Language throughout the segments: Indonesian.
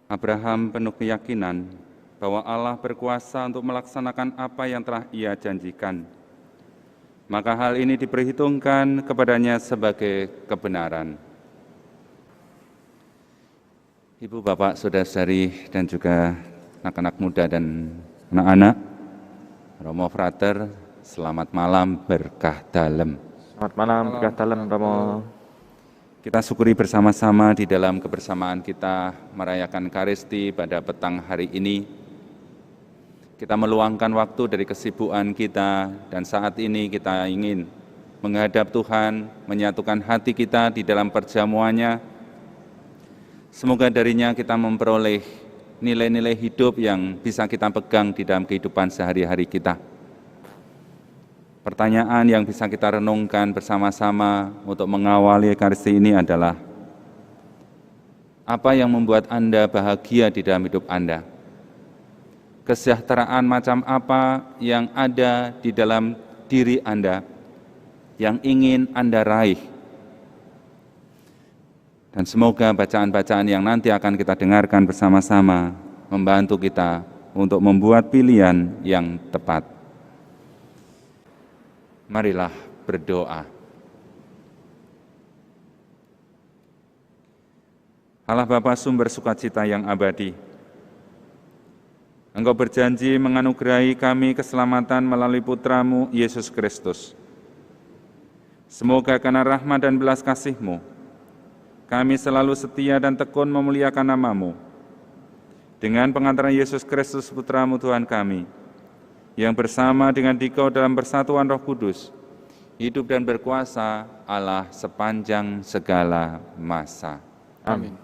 Abraham penuh keyakinan bahwa Allah berkuasa untuk melaksanakan apa yang telah Ia janjikan. Maka hal ini diperhitungkan kepadanya sebagai kebenaran. Ibu, Bapak, Saudara-saudari, dan juga anak-anak muda dan anak-anak, Romo Frater, selamat malam berkah dalem. Selamat malam, berkah dalam Romo. Kita syukuri bersama-sama di dalam kebersamaan kita merayakan Ekaristi pada petang hari ini. Kita meluangkan waktu dari kesibukan kita dan saat ini kita ingin menghadap Tuhan, menyatukan hati kita di dalam perjamuannya. Semoga darinya kita memperoleh nilai-nilai hidup yang bisa kita pegang di dalam kehidupan sehari-hari kita. Pertanyaan yang bisa kita renungkan bersama-sama untuk mengawali Ekaristi ini adalah, apa yang membuat Anda bahagia di dalam hidup Anda? Kesejahteraan macam apa yang ada di dalam diri Anda yang ingin Anda raih? Dan semoga bacaan-bacaan yang nanti akan kita dengarkan bersama-sama membantu kita untuk membuat pilihan yang tepat. Marilah berdoa. Allah Bapa sumber sukacita yang abadi, Engkau berjanji menganugerahi kami keselamatan melalui Putra-Mu, Yesus Kristus. Semoga karena rahmat dan belas kasih-Mu, kami selalu setia dan tekun memuliakan nama-Mu. Dengan pengantaran Yesus Kristus, Putra-Mu Tuhan kami, yang bersama dengan Dikau dalam persatuan Roh Kudus, hidup dan berkuasa Allah sepanjang segala masa. Amin.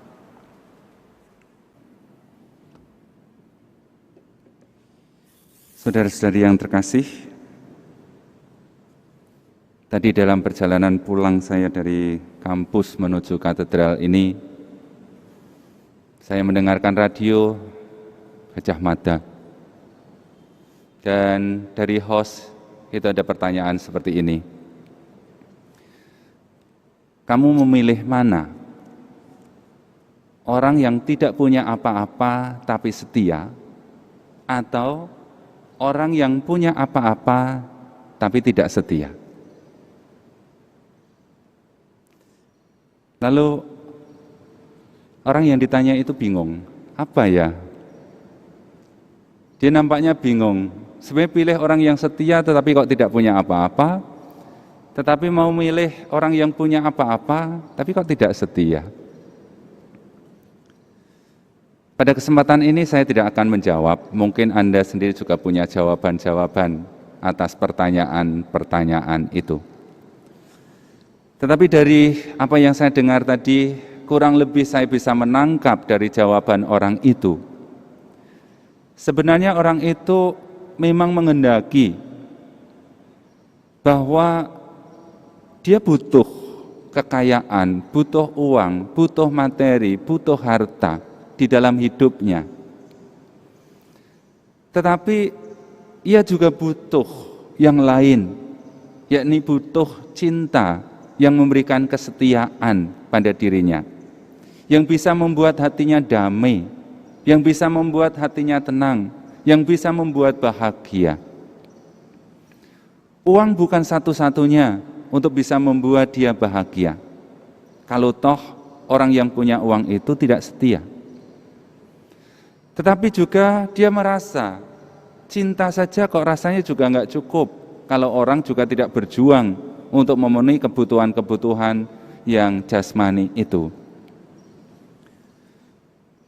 Saudara-saudari yang terkasih, tadi dalam perjalanan pulang saya dari kampus menuju katedral ini, saya mendengarkan radio Gajah Mada. Dan dari host itu ada pertanyaan seperti ini. Kamu memilih mana? Orang yang tidak punya apa-apa tapi setia, atau orang yang punya apa-apa tapi tidak setia? Lalu orang yang ditanya itu bingung, apa ya? Dia nampaknya bingung. Sebenarnya pilih orang yang setia tetapi kok tidak punya apa-apa, tetapi mau milih orang yang punya apa-apa tapi kok tidak setia. Pada kesempatan ini saya tidak akan menjawab, mungkin Anda sendiri juga punya jawaban-jawaban atas pertanyaan-pertanyaan itu. Tetapi dari apa yang saya dengar tadi, kurang lebih saya bisa menangkap dari jawaban orang itu. Sebenarnya orang itu memang menghendaki bahwa dia butuh kekayaan, butuh uang, butuh materi, butuh harta di dalam hidupnya. Tetapi ia juga butuh yang lain, yakni butuh cinta yang memberikan kesetiaan pada dirinya, yang bisa membuat hatinya damai, yang bisa membuat hatinya tenang, yang bisa membuat bahagia. Uang bukan satu-satunya untuk bisa membuat dia bahagia. Kalau toh orang yang punya uang itu tidak setia. Tetapi juga dia merasa cinta saja kok rasanya juga enggak cukup kalau orang juga tidak berjuang untuk memenuhi kebutuhan-kebutuhan yang jasmani itu.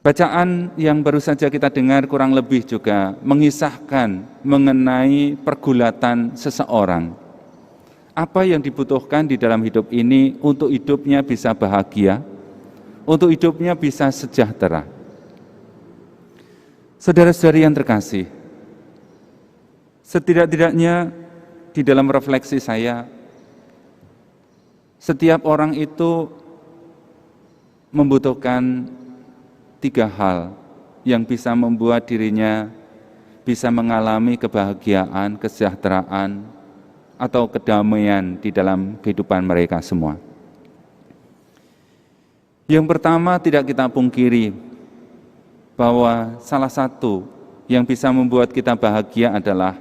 Bacaan yang baru saja kita dengar kurang lebih juga mengisahkan mengenai pergulatan seseorang. Apa yang dibutuhkan di dalam hidup ini untuk hidupnya bisa bahagia, untuk hidupnya bisa sejahtera. Saudara-saudari yang terkasih, setidak-tidaknya di dalam refleksi saya, setiap orang itu membutuhkan 3 hal yang bisa membuat dirinya bisa mengalami kebahagiaan, kesejahteraan, atau kedamaian di dalam kehidupan mereka semua. Yang pertama tidak kita pungkiri, bahwa salah satu yang bisa membuat kita bahagia adalah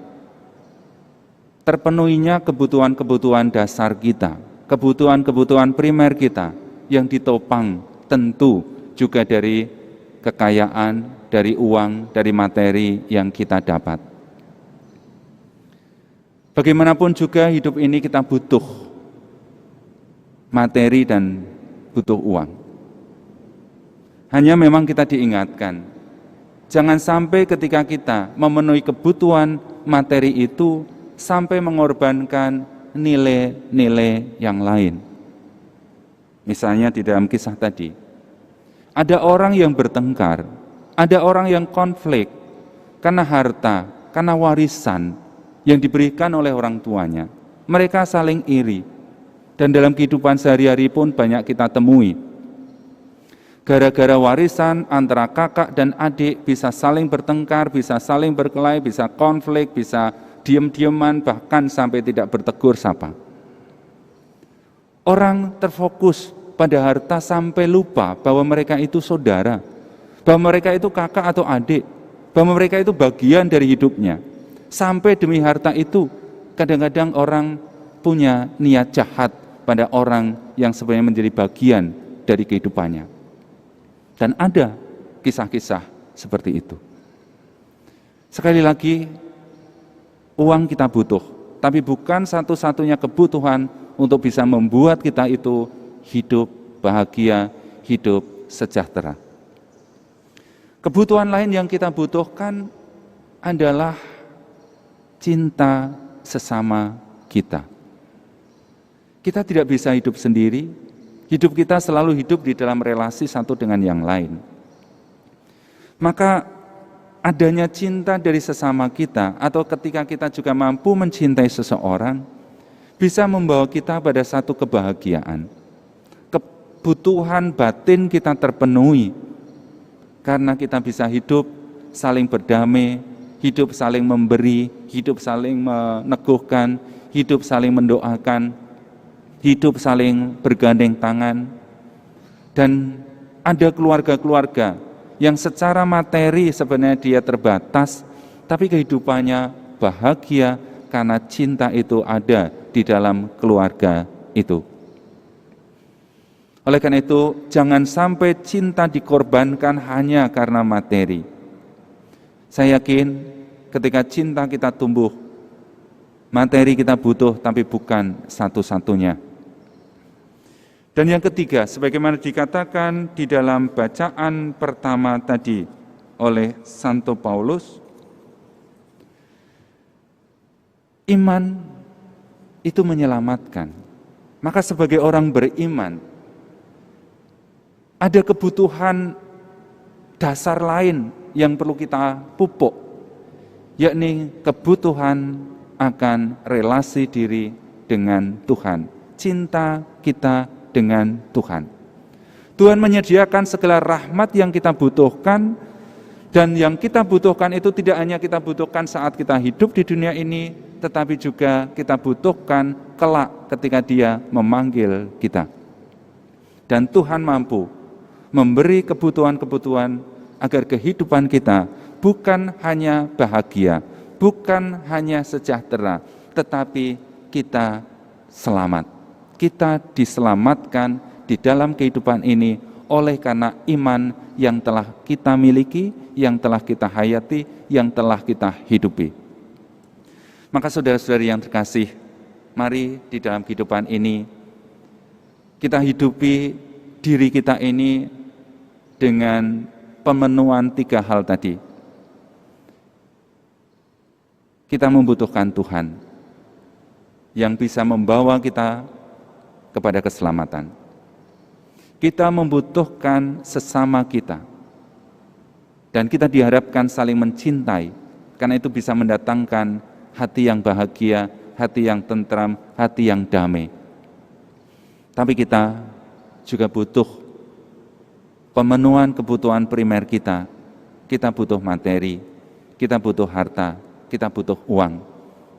terpenuhinya kebutuhan-kebutuhan dasar kita, kebutuhan-kebutuhan primer kita yang ditopang tentu juga dari kekayaan, dari uang, dari materi yang kita dapat. Bagaimanapun juga hidup ini kita butuh materi dan butuh uang. Hanya memang kita diingatkan, jangan sampai ketika kita memenuhi kebutuhan materi itu sampai mengorbankan nilai-nilai yang lain. Misalnya di dalam kisah tadi, ada orang yang bertengkar, ada orang yang konflik karena harta, karena warisan yang diberikan oleh orang tuanya. Mereka saling iri, dan dalam kehidupan sehari-hari pun banyak kita temui. Gara-gara warisan antara kakak dan adik bisa saling bertengkar, bisa saling berkelahi, bisa konflik, bisa diam-diaman, bahkan sampai tidak bertegur sapa. Orang terfokus pada harta sampai lupa bahwa mereka itu saudara, bahwa mereka itu kakak atau adik, bahwa mereka itu bagian dari hidupnya. Sampai demi harta itu, kadang-kadang orang punya niat jahat pada orang yang sebenarnya menjadi bagian dari kehidupannya. Dan ada kisah-kisah seperti itu. Sekali lagi, uang kita butuh, tapi bukan satu-satunya kebutuhan untuk bisa membuat kita itu hidup bahagia, hidup sejahtera. Kebutuhan lain yang kita butuhkan adalah cinta sesama kita. Kita tidak bisa hidup sendiri, hidup kita selalu hidup di dalam relasi satu dengan yang lain. Maka adanya cinta dari sesama kita atau ketika kita juga mampu mencintai seseorang bisa membawa kita pada satu kebahagiaan. Kebutuhan batin kita terpenuhi karena kita bisa hidup saling berdamai, hidup saling memberi, hidup saling meneguhkan, hidup saling mendoakan, hidup saling bergandeng tangan. Dan ada keluarga-keluarga yang secara materi sebenarnya dia terbatas, tapi kehidupannya bahagia karena cinta itu ada di dalam keluarga itu. Oleh karena itu, jangan sampai cinta dikorbankan hanya karena materi. Saya yakin ketika cinta kita tumbuh, materi kita butuh tapi bukan satu-satunya. Dan yang ketiga, sebagaimana dikatakan di dalam bacaan pertama tadi oleh Santo Paulus, iman itu menyelamatkan. Maka sebagai orang beriman, ada kebutuhan dasar lain yang perlu kita pupuk, yakni kebutuhan akan relasi diri dengan Tuhan, cinta kita dengan Tuhan. Tuhan menyediakan segala rahmat yang kita butuhkan, dan yang kita butuhkan itu tidak hanya kita butuhkan saat kita hidup di dunia ini, tetapi juga kita butuhkan kelak ketika Dia memanggil kita. Dan Tuhan mampu memberi kebutuhan-kebutuhan agar kehidupan kita bukan hanya bahagia, bukan hanya sejahtera, tetapi kita selamat. Kita diselamatkan di dalam kehidupan ini oleh karena iman yang telah kita miliki, yang telah kita hayati, yang telah kita hidupi. Maka saudara-saudari yang terkasih, mari di dalam kehidupan ini kita hidupi diri kita ini dengan pemenuhan 3 hal tadi. Kita membutuhkan Tuhan yang bisa membawa kita kepada keselamatan. Kita membutuhkan sesama kita, dan kita diharapkan saling mencintai, karena itu bisa mendatangkan hati yang bahagia, hati yang tentram, hati yang damai. Tapi kita juga butuh pemenuhan kebutuhan primer kita. Kita butuh materi, kita butuh harta, kita butuh uang.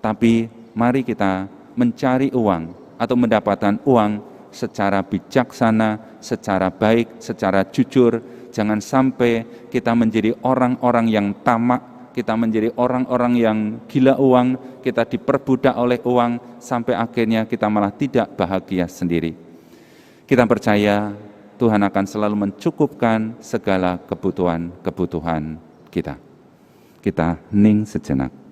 Tapi mari kita mencari uang atau mendapatkan uang secara bijaksana, secara baik, secara jujur, jangan sampai kita menjadi orang-orang yang tamak, kita menjadi orang-orang yang gila uang, kita diperbudak oleh uang, sampai akhirnya kita malah tidak bahagia sendiri. Kita percaya Tuhan akan selalu mencukupkan segala kebutuhan-kebutuhan kita. Kita hening sejenak.